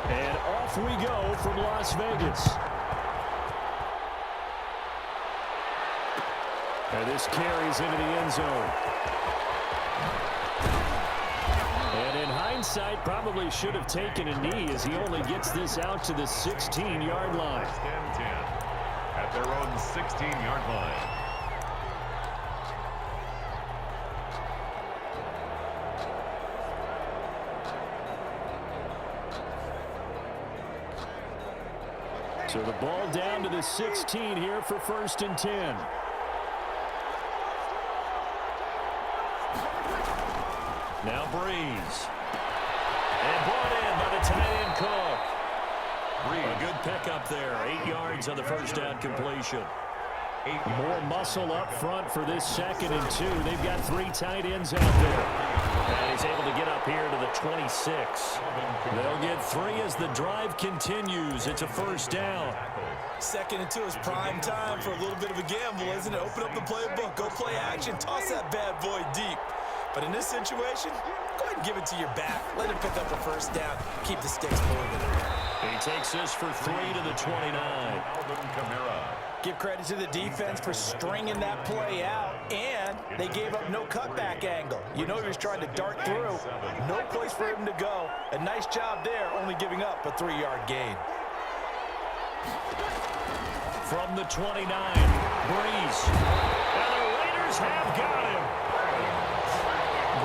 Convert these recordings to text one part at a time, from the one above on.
And off we go from Las Vegas. And this carries into the end zone. And in hindsight, probably should have taken a knee as he only gets this out to the 16-yard line. 10-10 at their own 16-yard line. So the ball down to the 16 here for 1st and 10. Now Breeze. And brought in by the tight end Cook. A good pickup there. 8 yards on the first down completion. More muscle up front for this 2nd and 2. They've got 3 tight ends out there. And he's able to get up here to the 26. They'll get 3 as the drive continues. It's a 1st down. 2nd and 2 is prime time for a little bit of a gamble, isn't it? Open up the playbook, go play action, toss that bad boy deep. But in this situation, go ahead and give it to your back. Let him pick up a 1st down. Keep the sticks moving. He takes this for 3 to the 29. Give credit to the defense for stringing that play out, and they gave up no cutback angle. You know he was trying to dart through. No place for him to go. A nice job there, only giving up a 3-yard gain. From the 29, Breeze. And the Raiders have got him.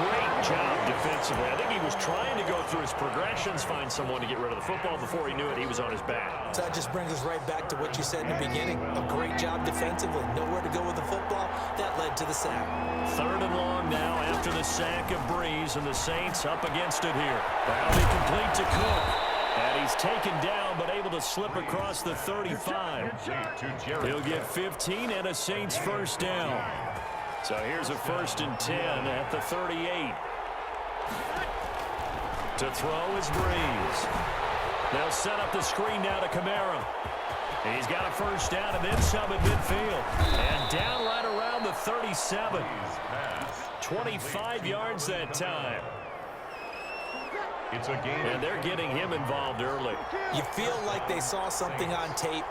Great job defensively. I think he was trying to go through his progressions, find someone to get rid of the football. Before he knew it, he was on his back. So that just brings us right back to what you said in the beginning. A great job defensively. Nowhere to go with the football. That led to the sack. 3rd and long now after the sack of Breeze, and the Saints up against it here. That'll be complete to Cook. And he's taken down, but able to slip across the 35. He'll get 15 and a Saints 1st down. So here's a 1st and 10 at the 38. To throw is Breeze. They'll set up the screen now to Kamara. He's got a 1st down and then some at midfield. And down right around the 37. 25 yards that time. It's a game. And they're getting him involved early. You feel like they saw something on tape,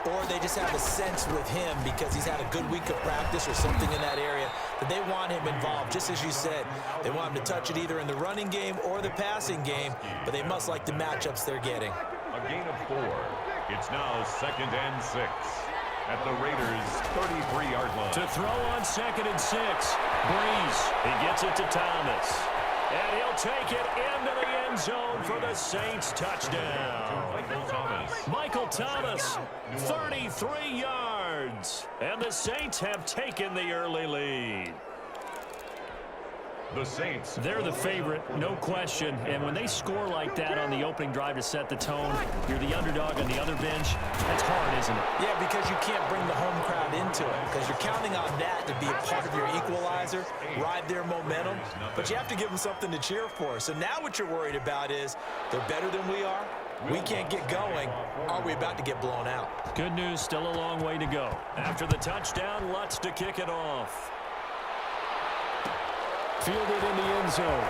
or they just have a sense with him because he's had a good week of practice or something in that area that they want him involved. Just as you said, they want him to touch it either in the running game or the passing game, but they must like the matchups they're getting. A gain of 4. It's now 2nd and 6 at the Raiders' 33-yard line. To throw on 2nd and 6. Breeze. He gets it to Thomas. And he'll take it into the end zone for the Saints touchdown. Michael Thomas, 33 yards. And the Saints have taken the early lead. The Saints. They're the favorite, no question. And when they score like that on the opening drive to set the tone, you're the underdog on the other bench. That's hard, isn't it? Yeah, because you can't bring the home crowd into it because you're counting on that to be a part of your equalizer, ride their momentum. But you have to give them something to cheer for. So now what you're worried about is they're better than we are. We can't get going. Are we about to get blown out? Good news, still a long way to go. After the touchdown, Lutz to kick it off. Fielded in the end zone.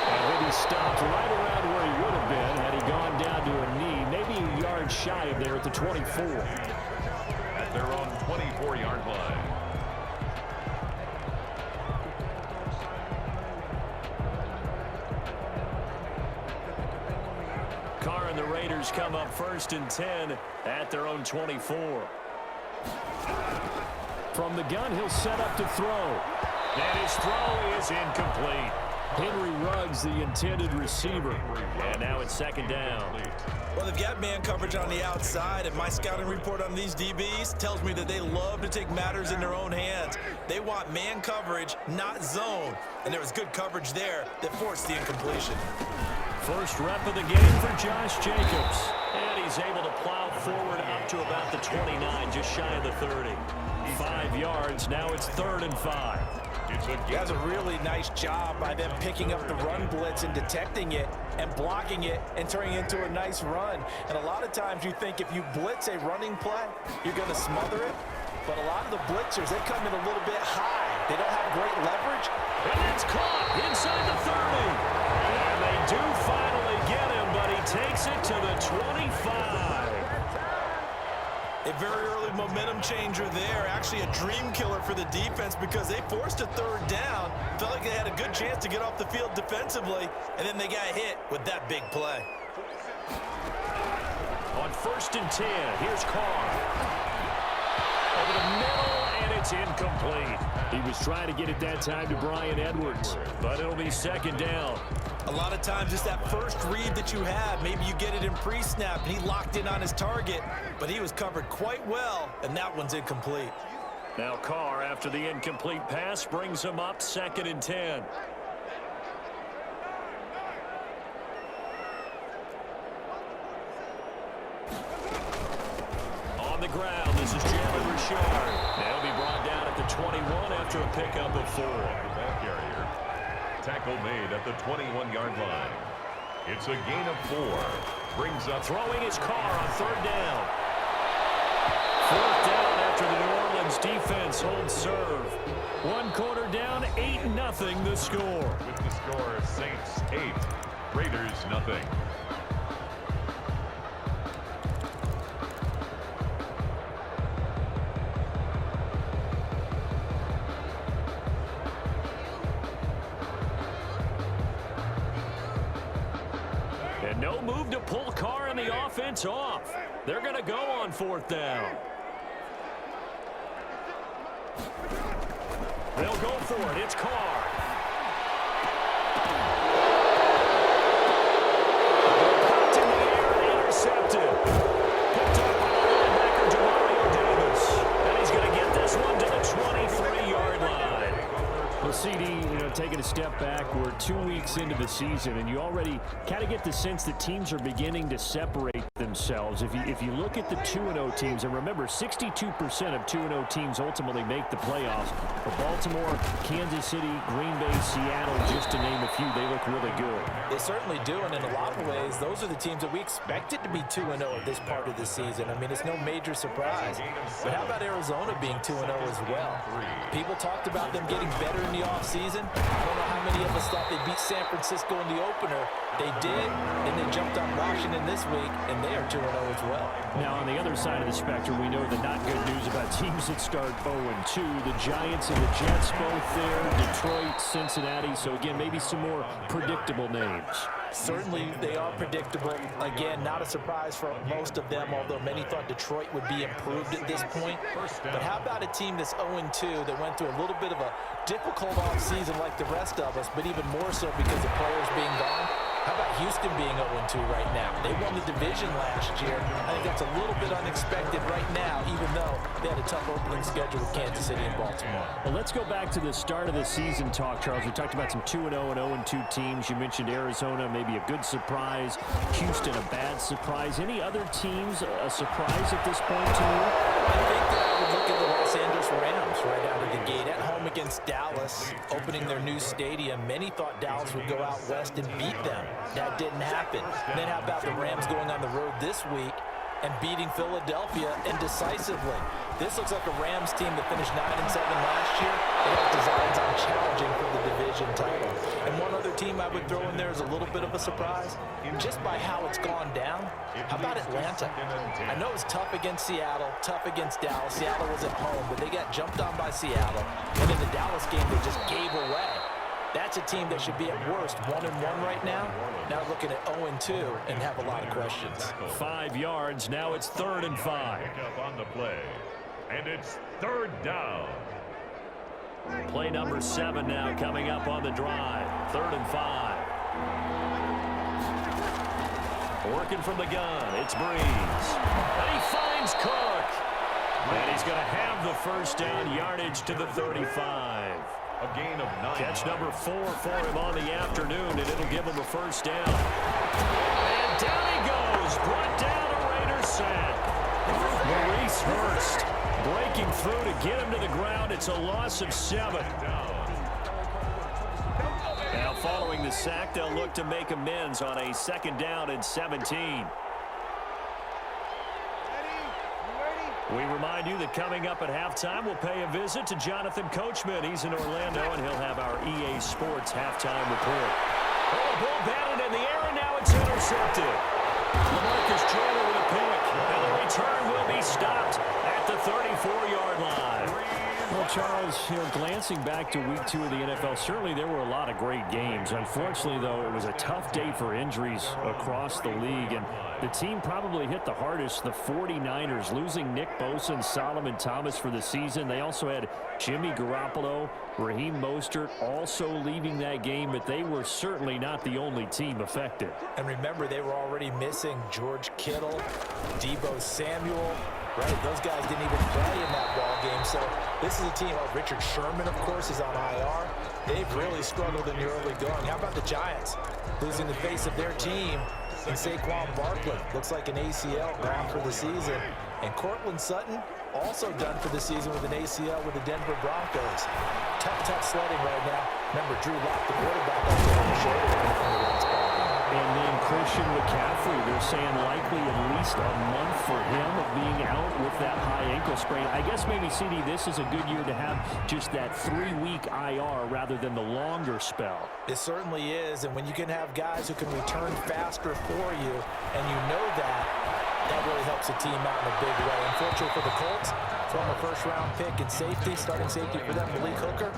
And then he stopped right around where he would have been had he gone down to a knee, maybe a yard shy of there at the 24. At their own 24-yard line. Carr and the Raiders come up 1st and 10 at their own 24. From the gun, he'll set up to throw. And his throw is incomplete. Henry Ruggs, the intended receiver. And now it's 2nd down. Well, they've got man coverage on the outside, and my scouting report on these DBs tells me that they love to take matters in their own hands. They want man coverage, not zone. And there was good coverage there that forced the incompletion. First rep of the game for Josh Jacobs. And he's able to plow forward up to about the 29, just shy of the 30. 5 yards. Now it's 3rd and 5. That's a really nice job by them picking up the run blitz and detecting it and blocking it and turning it into a nice run. And a lot of times you think if you blitz a running play, you're going to smother it. But a lot of the blitzers, they come in a little bit high. They don't have great leverage. And it's caught inside the 30. And they do takes it to the 25. A very early momentum changer there. Actually a dream killer for the defense because they forced a third down. Felt like they had a good chance to get off the field defensively, and then they got hit with that big play. On 1st and 10, here's Carr. Over the middle, and it's incomplete. He was trying to get it that time to Bryan Edwards, but it'll be 2nd down. A lot of times it's that first read that you have. Maybe you get it in pre-snap, and he locked in on his target, but he was covered quite well, and that one's incomplete. Now Carr, after the incomplete pass, brings him up 2nd and 10. On the ground, this is Jalen Richard. They'll be brought down at the 21 after a pickup of 4. Tackle made at the 21-yard line. It's a gain of 4. Brings up. Throwing his Carr on 3rd down. 4th down after the New Orleans defense holds serve. 1 quarter down, 8-0 the score. With the score, Saints 8, Raiders nothing. And no move to pull Carr and the offense off. They're going to go on 4th down. They'll go for it. It's Carr. Popped in the air, intercepted. Picked up by the linebacker, Demario Davis. And he's going to get this one to the 23-yard line. Well, CD, taking a step back, we're 2 weeks into the season, and you already kind of get the sense that teams are beginning to separate themselves. If you look at the 2-0 teams, and remember, 62% of 2-0 teams ultimately make the playoffs. For Baltimore, Kansas City, Green Bay, Seattle, just to name a few, they look really good. They certainly do, and in a lot of ways, those are the teams that we expected to be 2-0 at this part of the season. I mean, it's no major surprise. But how about Arizona being 2-0 as well? People talked about them getting better in the offseason. I don't know how many of us thought they'd beat San Francisco in the opener. They did, and they jumped on Washington this week, and they are 2-0 as well. Now, on the other side of the spectrum, we know the not good news about teams that start 0-2. The Giants and the Jets both there, Detroit, Cincinnati. So, again, maybe some more predictable names. Certainly, they are predictable. Again, not a surprise for most of them, although many thought Detroit would be improved at this point. But how about a team that's 0-2 that went through a little bit of a difficult offseason like the rest of us, but even more so because of players being gone? How about Houston being 0-2 right now? They won the division last year. I think that's a little bit unexpected right now, even though they had a tough opening schedule with Kansas City and Baltimore. Well, let's go back to the start of the season talk, Charles. We talked about some 2-0 and 0-2 teams. You mentioned Arizona, maybe a good surprise. Houston, a bad surprise. Any other teams a surprise at this point to you? I think that I would look at the Los Angeles Rams right out of the gate at home against Dallas, opening their new stadium. Many thought Dallas would go out west and beat them. That didn't happen. And then how about the Rams going on the road this week and beating Philadelphia indecisively? This looks like a Rams team that finished 9-7 last year. They have designs on challenging for the division title. And one other team I would throw in there is a little bit of a surprise, just by how it's gone down. How about Atlanta? I know it's tough against Seattle, tough against Dallas. Seattle was at home, but they got jumped on by Seattle. And in the Dallas game, they just gave away. That's a team that should be at worst 1-1 right now. Now looking at 0-2 and have a lot of questions. 5 yards. Now it's 3rd and 5. Pick up on the play. And it's 3rd down. Play number 7 now coming up on the drive. 3rd and 5. Working from the gun. It's Breeze. And he finds Cook. And he's going to have the 1st down, yardage to the 35. A gain of 9. Catch number 4 for him on the afternoon, and it'll give him a 1st down. And down he goes. Brought down a Raider sack. Maurice Hurst breaking through to get him to the ground. It's a loss of 7. Now following the sack, they'll look to make amends on a 2nd down and 17. We remind you that coming up at halftime, we'll pay a visit to Jonathan Coachman. He's in Orlando, and he'll have our EA Sports halftime report. Oh, ball batted in the air, and now it's intercepted. racing back to week 2 of the NFL, certainly there were a lot of great games. Unfortunately, though, it was a tough day for injuries across the league, and the team probably hit the hardest, the 49ers, losing Nick Bosa and Solomon Thomas for the season. They also had Jimmy Garoppolo, Raheem Mostert also leaving that game, but they were certainly not the only team affected. And remember, they were already missing George Kittle, Deebo Samuel. Right, those guys didn't even play in that ball game. So this is a team. Richard Sherman, of course, is on IR. They've really struggled in the early going. How about the Giants losing the face of their team in Saquon Barkley? Looks like an ACL gone for the season. And Cortland Sutton also done for the season with an ACL with the Denver Broncos. Tough sledding right now. Remember, Drew Lock, the quarterback, on the shoulder. And then Christian McCaffrey, they're saying likely at least a month for him of being out with that high ankle sprain. I guess maybe, CD, this is a good year to have just that 3-week IR rather than the longer spell. It certainly is, and when you can have guys who can return faster for you, and you know that really helps a team out in a big way. Unfortunately for the Colts, former first-round pick and safety, starting safety for them, Malik Hooker,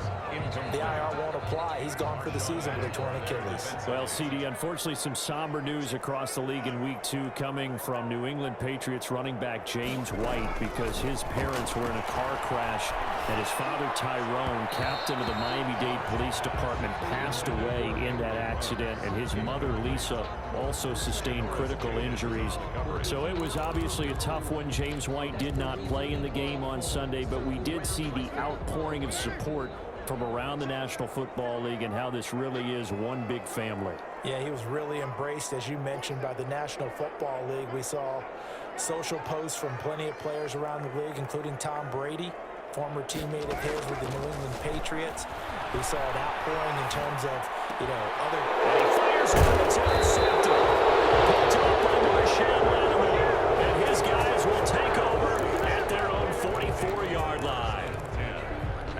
the IR won't apply. He's gone for the season with a torn Achilles. Well, CD, unfortunately some somber news across the league in week 2 coming from New England Patriots running back James White, because his parents were in a car crash and his father Tyrone, captain of the Miami-Dade Police Department, passed away in that accident, and his mother Lisa also sustained critical injuries. So it was obviously a tough one. James White did not play in the game on Sunday, but we did see the outpouring of support from around the National Football League and how this really is one big family. Yeah, he was really embraced, as you mentioned, by the National Football League. We saw social posts from plenty of players around the league, including Tom Brady, former teammate of his with the New England Patriots. We saw an outpouring in terms of, other... He fires one, it's intercepted. Picked up by Marshawn Lattimore, and his guys will take over at their own 44-yard line.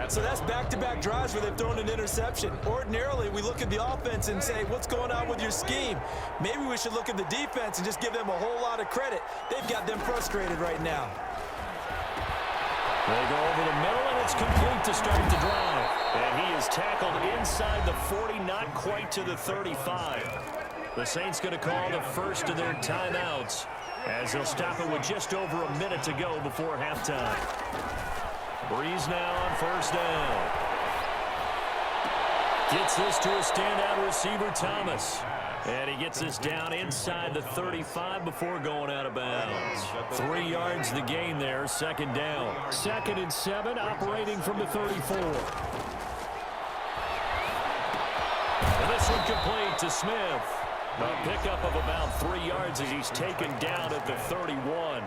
So that's back-to-back drives where they've thrown an interception. Ordinarily, we look at the offense and say, what's going on with your scheme? Maybe we should look at the defense and just give them a whole lot of credit. They've got them frustrated right now. They go over the middle, and it's complete to start the drive. And he is tackled inside the 40, not quite to the 35. The Saints going to call the first of their timeouts as they'll stop it with just over a minute to go before halftime. Breeze now on first down. Gets this to a standout receiver, Thomas. And he gets this down inside the 35 before going out of bounds. 3 yards the gain there, second down. 2nd and 7, operating from the 34. And this one complete to Smith. A pickup of about 3 yards as he's taken down at the 31.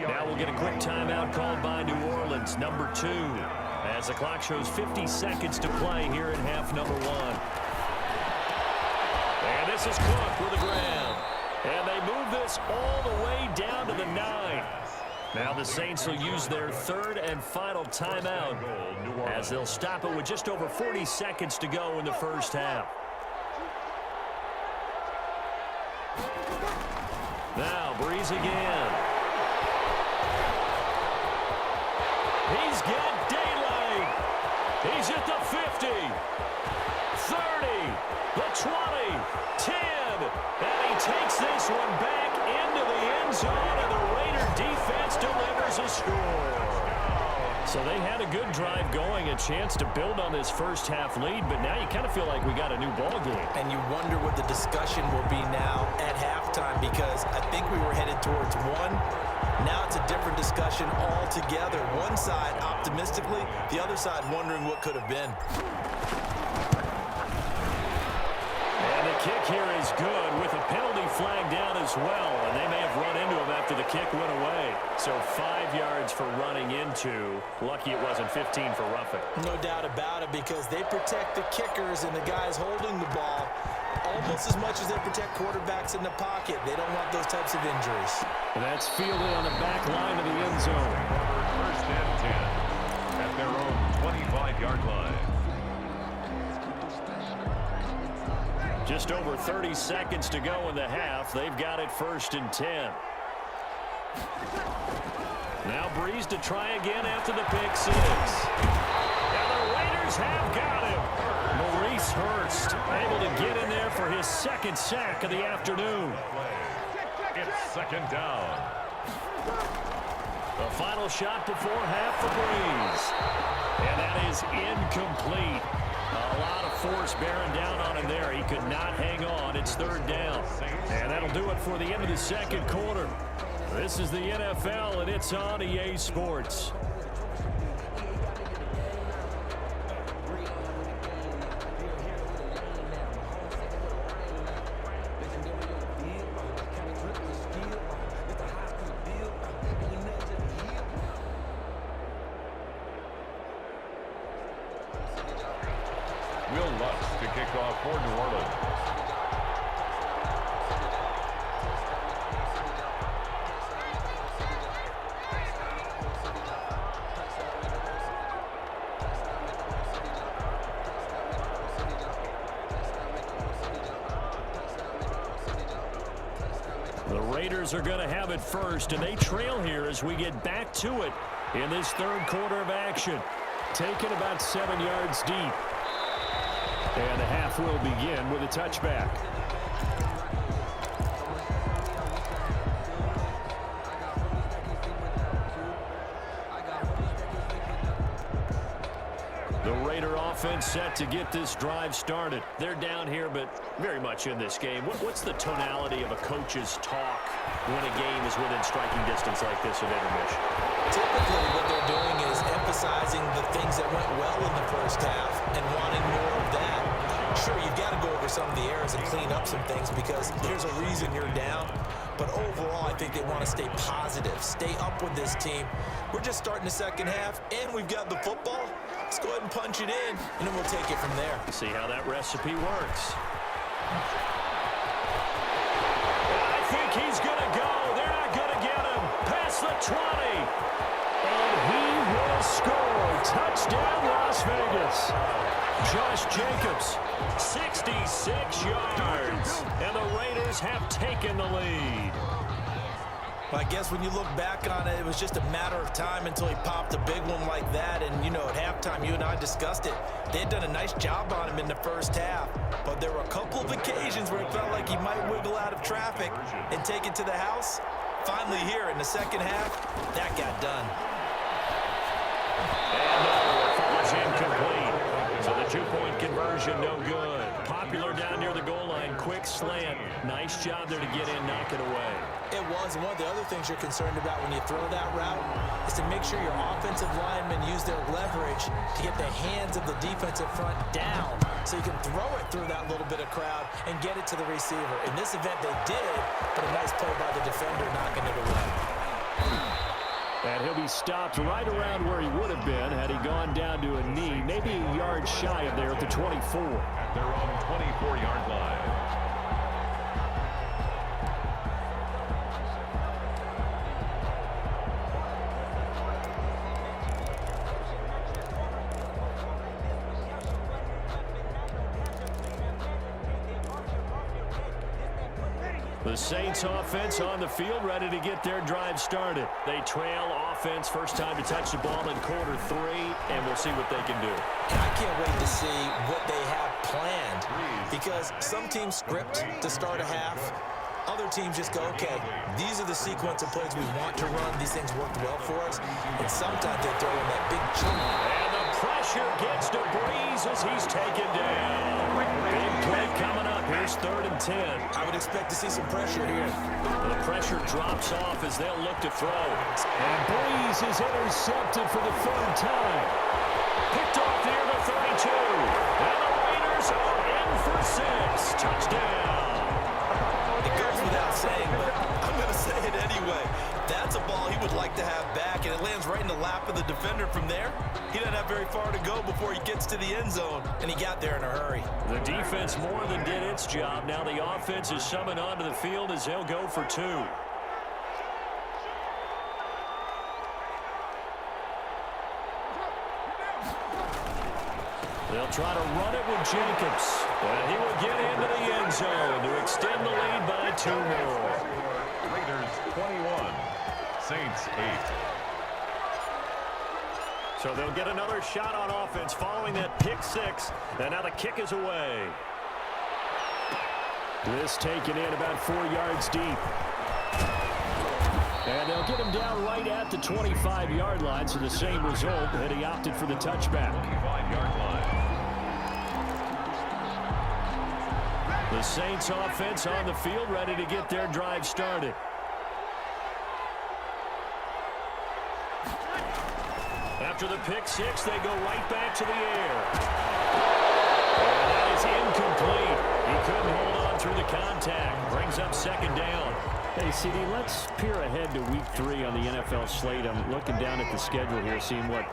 Now we'll get a quick timeout called by New Orleans, number 2, as the clock shows 50 seconds to play here in half number 1. And this is Cook with the ground. And they move this all the way down to the 9. Now the Saints will use their 3rd and final timeout as they'll stop it with just over 40 seconds to go in the first half. Now Breeze again. He's got daylight. He's at the 50, 30, the 20, 10, and he takes this one back into the end zone, and the Raider defense delivers a score. So they had a good drive going, a chance to build on this first half lead, but now you kind of feel like we got a new ball game. And you wonder what the discussion will be now at halftime, because I think we were headed towards 1. Now it's a different discussion altogether. One side optimistically, the other side wondering what could have been. And the kick here is good with a penalty flag down as well. And they may have run into him after the kick went away. So 5 yards for running into. Lucky it wasn't 15 for roughing. No doubt about it, because they protect the kickers and the guys holding the ball almost as much as they protect quarterbacks in the pocket. They don't want those types of injuries. And that's fielded on the back line of the end zone. First and 10 at their own 25-yard line. Just over 30 seconds to go in the half. They've got it 1st and 10. Now Breeze to try again after the pick 6. Now the Raiders Raiders have got him. Maurice Hurst able to get in there for his second sack of the afternoon. It's second down. The final shot before half for Breeze. And that is incomplete. A lot of force bearing down on him there. He could not hang on. It's third down. And that'll do it for the end of the second quarter. This is the NFL, and it's on EA Sports. Will Lutz to kick off for New Orleans. The Raiders are going to have it first, and they trail here as we get back to it in this third quarter of action. Taken about 7 yards deep. And the half will begin with a touchback. The Raider offense set to get this drive started. They're down here, but very much in this game. What's the tonality of a coach's talk when a game is within striking distance like this at intermission? Typically, what they're doing is emphasizing the things that went well in the first half and wanting more of that. Sure, you've got to go over some of the errors and clean up some things because there's a reason you're down. But overall, I think they want to stay positive, stay up with this team. We're just starting the second half, and we've got the football. Let's go ahead and punch it in, and then we'll take it from there. See how that recipe works. I think he's going to go. They're not going to get him. Past the 20. And he will score. Touchdown, Las Vegas. Josh Jacobs, 66 yards. And the Raiders have taken the lead. Well, I guess when you look back on it, it was just a matter of time until he popped a big one like that. And, you know, at halftime, you and I discussed it. They had done a nice job on him in the first half. But there were a couple of occasions where it felt like he might wiggle out of traffic and take it to the house. Finally here in the second half, that got done. And no, falls incomplete. So the two-point conversion, no good. Popular down near the goal line, quick slant. Nice job there to get in, knock it away. It was, and one of the other things you're concerned about when you throw that route is to make sure your offensive linemen use their leverage to get the hands of the defensive front down so you can throw it through that little bit of crowd and get it to the receiver. In this event, they did, but a nice play by the defender knocking it away. And he'll be stopped right around where he would have been had he gone down to a knee, maybe a yard shy of there at the 24. At their own 24-yard line. The Saints offense on the field, ready to get their drive started. They trail offense, first time to touch the ball in quarter three, and we'll see what they can do. And I can't wait to see what they have planned because some teams script to start a half. Other teams just go, okay, these are the sequence of plays we want to run. These things worked well for us. And sometimes they throw in that big chunk. And the pressure gets to Breeze as he's taken down. Big play coming up. Here's 3rd and 10. I would expect to see some pressure here. The pressure drops off as they'll look to throw. And Breeze is intercepted for the 3rd time. Picked off near the 32. And the Raiders are in for 6. Touchdown. It goes without saying, but I'm going to say it anyway. That's a ball he would like to have back, and it lands right in the lap of the defender from there. He doesn't have very far to go before he gets to the end zone, and he got there in a hurry. The defense more than did its job. Now the offense is summoned onto the field as they'll go for 2. They'll try to run it with Jacobs. And he will get into the end zone to extend the lead by 2 more. Raiders 21, Saints 8. So they'll get another shot on offense following that pick six. And now the kick is away. This taken in about 4 yards deep. And they'll get him down right at the 25-yard line, so the same result, and he opted for the touchback. 25-yard line. The Saints offense on the field, ready to get their drive started. After the pick six, they go right back to the air. And that is incomplete. He couldn't hold on through the contact. Brings up second down. Hey, CD, let's peer ahead to week 3 on the NFL slate. I'm looking down at the schedule here, seeing what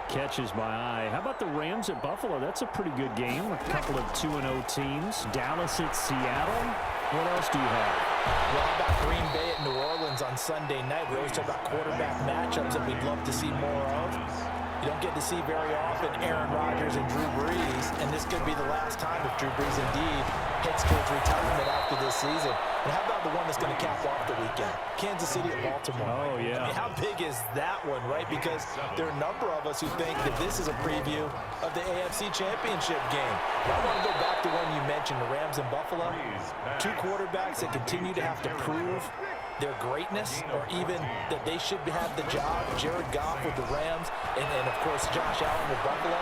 catches my eye. How about the Rams at Buffalo? That's a pretty good game. A couple of 2-0 teams. Dallas at Seattle. What else do you have? Well, how about Green Bay at New Orleans on Sunday night? We always talk about quarterback matchups that we'd love to see more of. You don't get to see very often Aaron Rodgers and Drew Brees, and this could be the last time if Drew Brees indeed heads towards retirement after this season. And how about the one that's going to cap off the weekend? Kansas City at Baltimore. Oh, yeah. I mean, how big is that one, right? Because there are a number of us who think that this is a preview of the AFC Championship game. But I want to go back to when you mentioned the Rams and Buffalo. Two quarterbacks that continue to have to prove their greatness, or even that they should have the job. Jared Goff with the Rams, and of course, Josh Allen with Buffalo.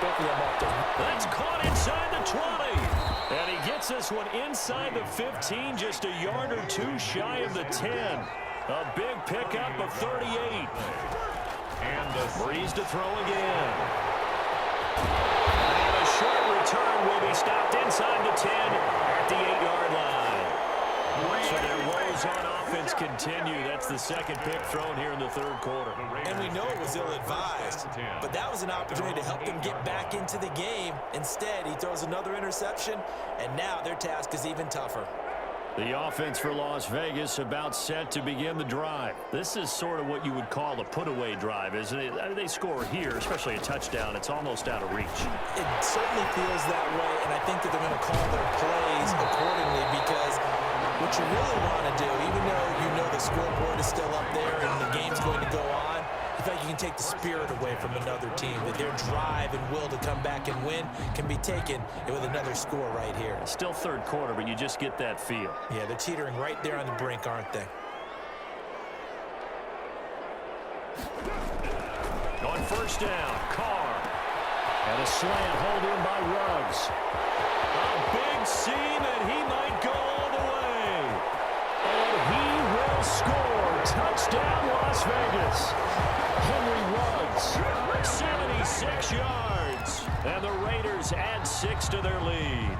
Both of them up to. That's caught inside the 20. And he gets this one inside the 15, just a yard or two shy of the 10. A big pickup of 38. And the Breeze to throw again. And a short return will be stopped inside the 10 at the 8-yard line. So their woes on offense continue. That's the second pick thrown here in the third quarter. And we know it was ill-advised, but that was an opportunity to help them get back into the game. Instead, he throws another interception, and now their task is even tougher. The offense for Las Vegas about set to begin the drive. This is sort of what you would call a put-away drive, isn't it? I mean, they score here, especially a touchdown. It's almost out of reach. It certainly feels that way, and I think that they're going to call their plays accordingly, because what you really want to do, even though you know the scoreboard is still up there and the game's going to go on, I feel like you can take the spirit away from another team, that their drive and will to come back and win can be taken with another score right here. Still third quarter, but you just get that feel. Yeah, they're teetering right there on the brink, aren't they? On first down, Carr. And a slant hold in by Ruggs. A big seam, and he might go all the way. And he will score. Touchdown, Las Vegas. Henry Ruggs, 76 yards. And the Raiders add 6 to their lead.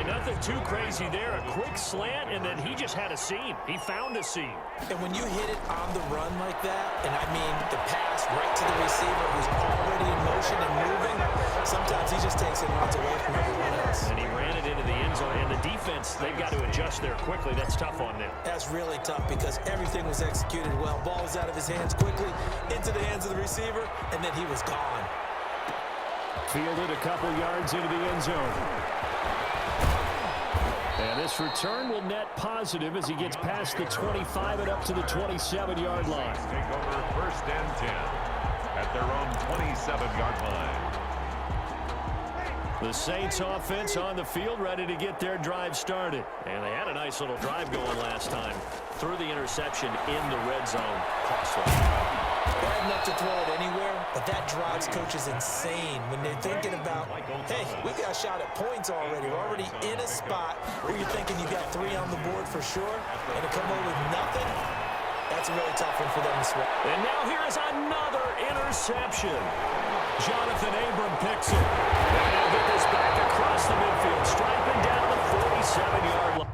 Nothing too crazy there. A quick slant, and then he just had a seam. He found a seam. And when you hit it on the run like that, and I mean the pass right to the receiver who's already in motion and moving, sometimes he just takes it and runs away from everyone else. And he ran it into the end zone. And the defense, they've got to adjust there quickly. That's tough on them. That's really tough because everything was executed well. Ball was out of his hands quickly, into the hands of the receiver, and then he was gone. Fielded a couple yards into the end zone. And this return will net positive as he gets past the 25 and up to the 27-yard line. take over first and 10 at their own 27-yard line. The Saints offense on the field, ready to get their drive started. And they had a nice little drive going last time. Threw the interception in the red zone. Costly. Bad enough to throw it anywhere, but that drives coaches insane when they're thinking about, hey, we got a shot at points already. We're already in a spot where you're thinking you got 3 on the board for sure, and to come away with nothing, that's a really tough one for them to swallow. And now here is another interception. Jonathan Abram picks it. And he'll get this back across the midfield, striping down the 47-yard line.